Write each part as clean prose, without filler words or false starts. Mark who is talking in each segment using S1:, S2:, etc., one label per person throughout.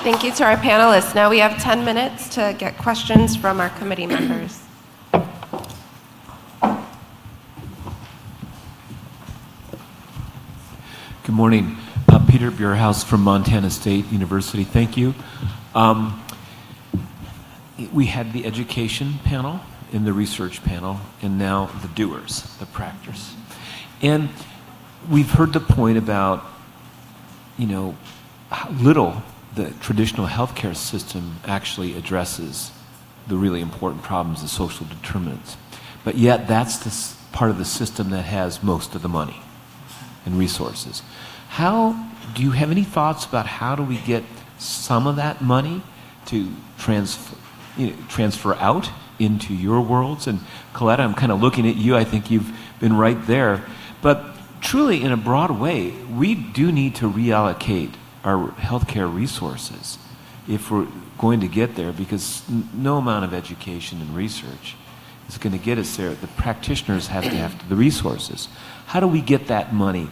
S1: Thank you to our panelists. Now we have 10 minutes to get questions from our committee members.
S2: Good morning. Peter Burehouse from Montana State University. Thank you. We had the education panel and the research panel, and now the doers, the practice. And we've heard the point about, how little the traditional healthcare system actually addresses the really important problems of social determinants. But yet that's the part of the system that has most of the money and resources. Do you have any thoughts about how do we get some of that money to transfer out into your worlds? And Coletta, I'm kind of looking at you. I think you've been right there. But truly, in a broad way, we do need to reallocate our healthcare resources if we're going to get there, because no amount of education and research is going to get us there. The practitioners have to have the resources. How do we get that money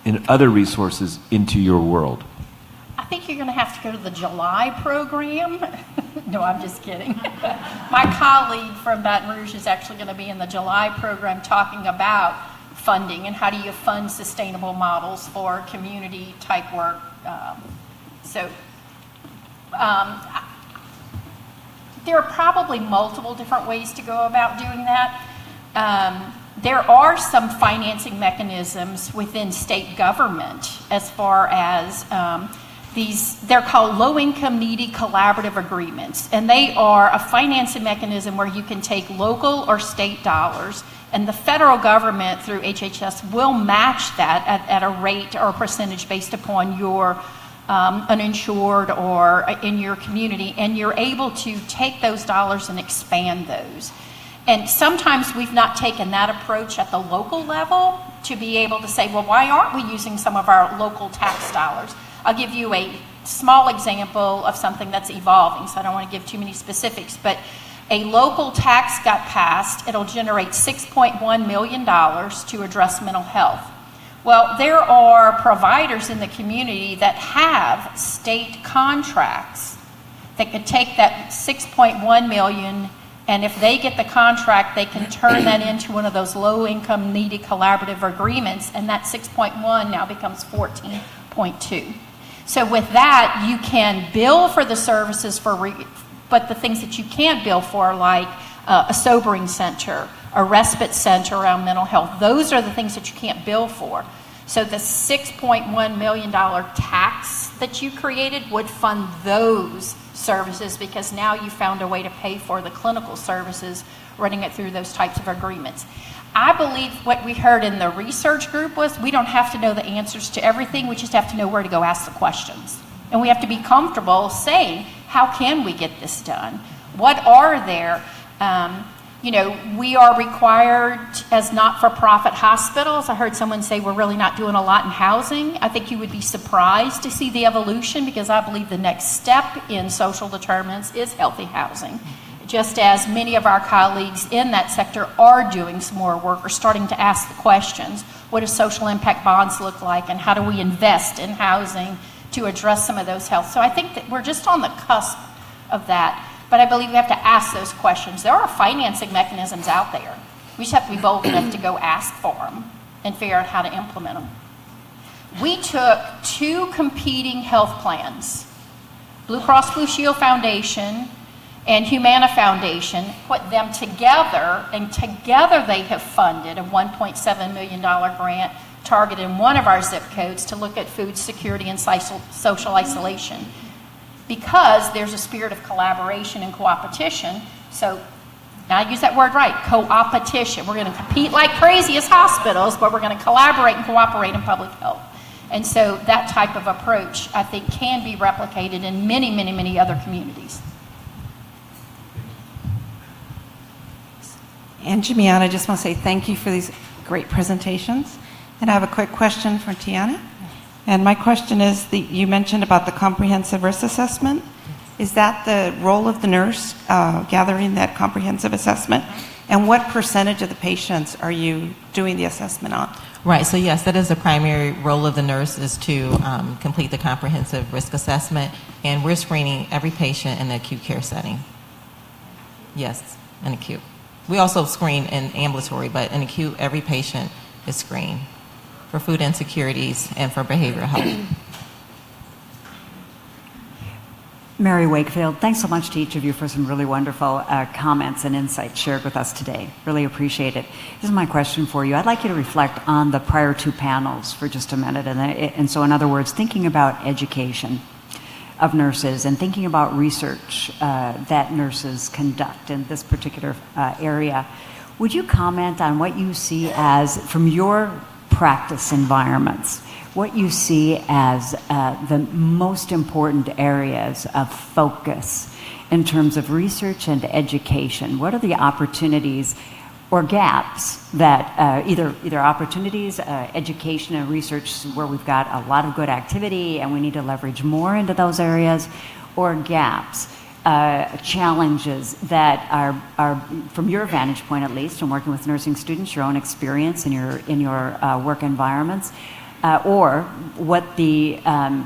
S2: and other resources into your world?
S3: I think you're going to have to go to the July program. No, I'm just kidding. My colleague from Baton Rouge is actually going to be in the July program talking about funding and how do you fund sustainable models for community type work. There are probably multiple different ways to go about doing that. There are some financing mechanisms within state government as far as they're called low-income needy collaborative agreements, and they are a financing mechanism where you can take local or state dollars, and the federal government through HHS will match that at a rate or a percentage based upon your uninsured or in your community, and you're able to take those dollars and expand those. And sometimes we've not taken that approach at the local level to be able to say, well, why aren't we using some of our local tax dollars? I'll give you a small example of something that's evolving, so I don't want to give too many specifics, but a local tax got passed. It'll generate $6.1 million to address mental health. Well, there are providers in the community that have state contracts that could take that $6.1 million, and if they get the contract, they can turn that into one of those low-income needy collaborative agreements, and that 6.1 now becomes 14.2. So with that, you can bill for the services but the things that you can't bill for, like a sobering center, a respite center around mental health, those are the things that you can't bill for. So the $6.1 million tax that you created would fund those services, because now you found a way to pay for the clinical services, running it through those types of agreements. I believe what we heard in the research group was we don't have to know the answers to everything, we just have to know where to go ask the questions. And we have to be comfortable saying, how can we get this done? What are there? We are required as not-for-profit hospitals. I heard someone say we're really not doing a lot in housing. I think you would be surprised to see the evolution, because I believe the next step in social determinants is healthy housing. Just as many of our colleagues in that sector are doing some more work, or starting to ask the questions, what do social impact bonds look like, and how do we invest in housing to address some of those health? So I think that we're just on the cusp of that. But I believe we have to ask those questions. There are financing mechanisms out there. We just have to be bold enough to go ask for them and figure out how to implement them. We took two competing health plans, Blue Cross Blue Shield Foundation and Humana Foundation, put them together, and together they have funded a $1.7 million grant targeted in one of our zip codes to look at food security and social isolation. Because there's a spirit of collaboration and co-opetition. So now I use that word right, co-opetition. We're going to compete like crazy as hospitals, but we're going to collaborate and cooperate in public health. And so that type of approach, I think, can be replicated in many, many, many other communities.
S4: And Jamiana, I just want to say thank you for these great presentations. And I have a quick question for Tiana. And my question is, you mentioned about the comprehensive risk assessment. Is that the role of the nurse, gathering that comprehensive assessment? And what percentage of the patients are you doing the assessment on?
S5: Right, so yes, that is the primary role of the nurse, is to complete the comprehensive risk assessment, and we're screening every patient in the acute care setting. Yes, in acute. We also screen in ambulatory, but in acute, every patient is screened for food insecurities and for behavioral health.
S6: Mary Wakefield, thanks so much to each of you for some really wonderful comments and insights shared with us today. Really appreciate it. This is my question for you. I'd like you to reflect on the prior two panels for just a minute. And so, in other words, thinking about education of nurses and thinking about research that nurses conduct in this particular area, would you comment on what you see as, from your practice environments, what you see as the most important areas of focus in terms of research and education? What are the opportunities or gaps that either opportunities, education and research where we've got a lot of good activity and we need to leverage more into those areas, or gaps, challenges that are from your vantage point, at least, in working with nursing students, your own experience in your work environments, or what the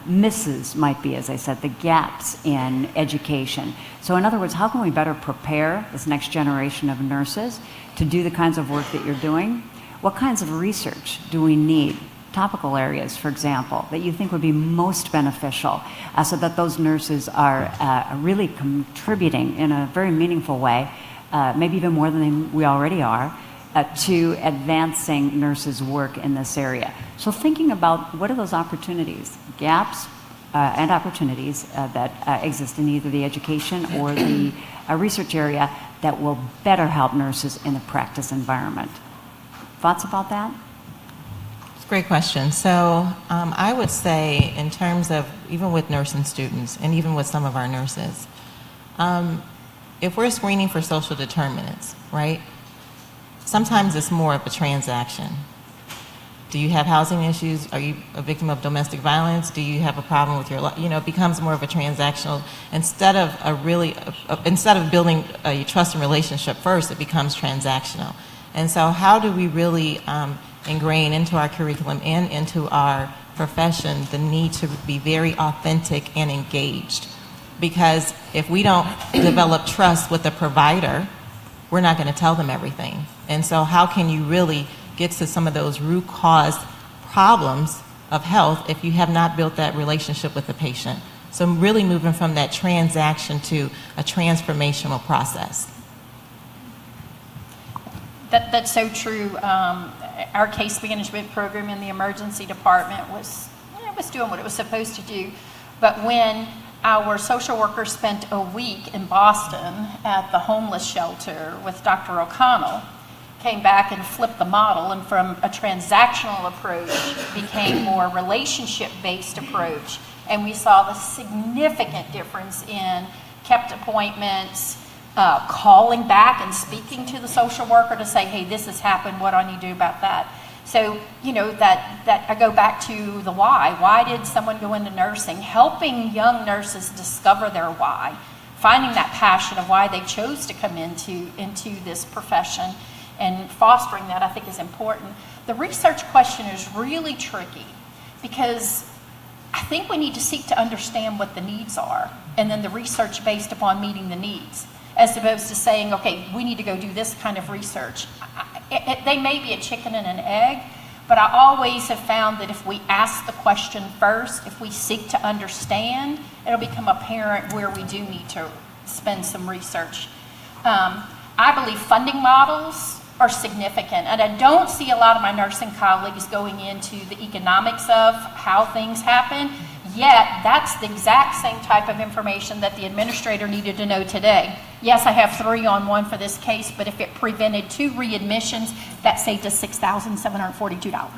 S6: misses might be, as I said, the gaps in education. So in other words, how can we better prepare this next generation of nurses to do the kinds of work that you're doing? What kinds of research do we need? Topical areas, for example, that you think would be most beneficial, so that those nurses are really contributing in a very meaningful way, maybe even more than we already are, to advancing nurses' work in this area. So thinking about what are those opportunities, gaps and opportunities that exist in either the education or the research area that will better help nurses in the practice environment. Thoughts about that?
S5: It's a great question. So I would say, in terms of even with nursing students and even with some of our nurses, if we're screening for social determinants, right? Sometimes it's more of a transaction. Do you have housing issues? Are you a victim of domestic violence? Do you have a problem with your life? It becomes more of a transactional. Instead of building a trust and relationship first, it becomes transactional. And so how do we really ingrain into our curriculum and into our profession the need to be very authentic and engaged? Because if we don't develop trust with the provider, we're not going to tell them everything. And so how can you really get to some of those root cause problems of health if you have not built that relationship with the patient? So really moving from that transaction to a transformational process.
S3: That's so true. Our case management program in the emergency department was doing what it was supposed to do. But when our social worker spent a week in Boston at the homeless shelter with Dr. O'Connell, came back and flipped the model, and from a transactional approach became more relationship-based approach. And we saw the significant difference in kept appointments, calling back and speaking to the social worker to say, hey, this has happened, what do I need to do about that? So, that I go back to the why. Why did someone go into nursing? Helping young nurses discover their why, finding that passion of why they chose to come into this profession, and fostering that, I think, is important. The research question is really tricky because I think we need to seek to understand what the needs are, and then the research based upon meeting the needs, as opposed to saying, okay, we need to go do this kind of research. They may be a chicken and an egg, but I always have found that if we ask the question first, if we seek to understand, it'll become apparent where we do need to spend some research. I believe funding models are significant, and I don't see a lot of my nursing colleagues going into the economics of how things happen, yet that's the exact same type of information that the administrator needed to know today. Yes, I have 3 on 1 for this case, but if it prevented 2 readmissions, that saved us $6,742.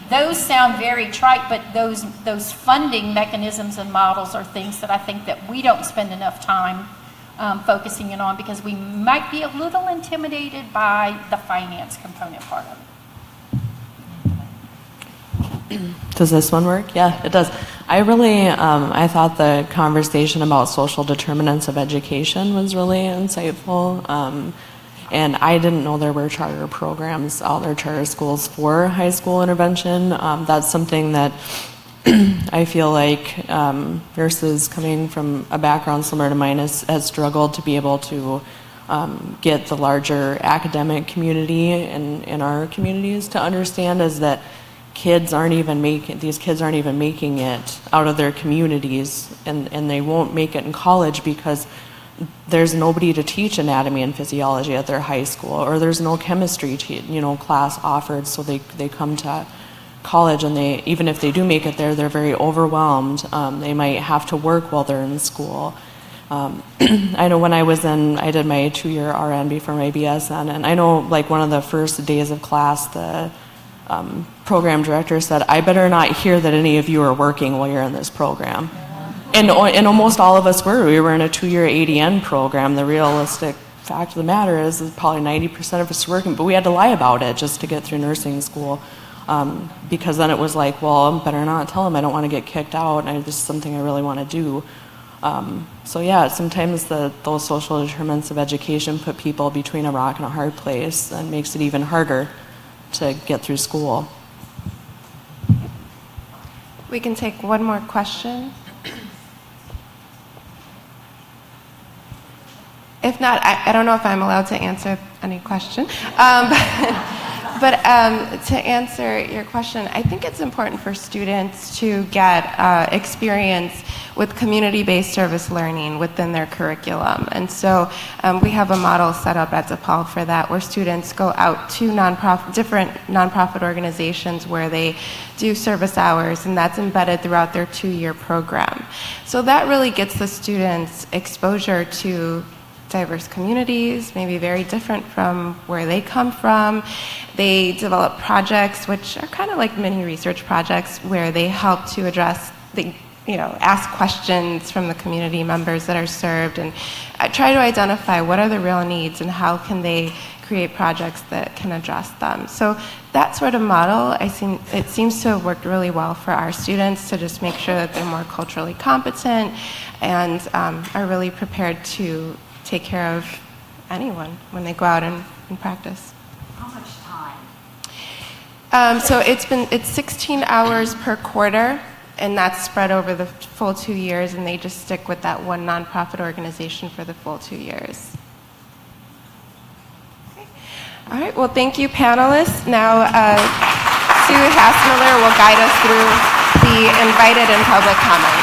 S3: Those sound very trite, but those funding mechanisms and models are things that I think that we don't spend enough time focusing in on, because we might be a little intimidated by the finance component part of it.
S7: Does this one work? Yeah, it does. I thought the conversation about social determinants of education was really insightful. And I didn't know there were charter programs out there, charter schools for high school intervention. That's something that I feel like nurses coming from a background similar to mine has struggled to be able to get the larger academic community in our communities to understand, is that these kids aren't even making it out of their communities, and they won't make it in college because there's nobody to teach anatomy and physiology at their high school, or there's no chemistry class offered, so they come to college, and even if they do make it there, they're very overwhelmed. They might have to work while they're in school. I know when I did my 2-year RN before my BSN, and I know like one of the first days of class, the program director said, "I better not hear that any of you are working while you're in this program." And almost all of us were. We were in a 2-year ADN program. The realistic fact of the matter is probably 90% of us were working, but we had to lie about it just to get through nursing school. Because then it was like, well, I better not tell them I don't want to get kicked out, and this is something I really want to do. So yeah, sometimes those social determinants of education put people between a rock and a hard place and makes it even harder to get through school.
S1: We can take one more question. If not, I don't know if I'm allowed to answer any question. But to answer your question, I think it's important for students to get experience with community-based service learning within their curriculum. And so we have a model set up at DePaul for that, where students go out to different nonprofit organizations where they do service hours, and that's embedded throughout their 2-year program. So that really gets the students exposure to diverse communities, maybe very different from where they come from. They develop projects which are kind of like mini research projects, where they help to address ask questions from the community members that are served, and try to identify what are the real needs and how can they create projects that can address them. So that sort of model, it seems to have worked really well for our students, to just make sure that they're more culturally competent and are really prepared to take care of anyone when they go out and practice.
S6: How much time?
S1: So it's 16 hours per quarter, and that's spread over the full 2 years, and they just stick with that one nonprofit organization for the full 2 years. Okay. All right, well, thank you, panelists. Now, Sue Hassmiller will guide us through the invited and public comments.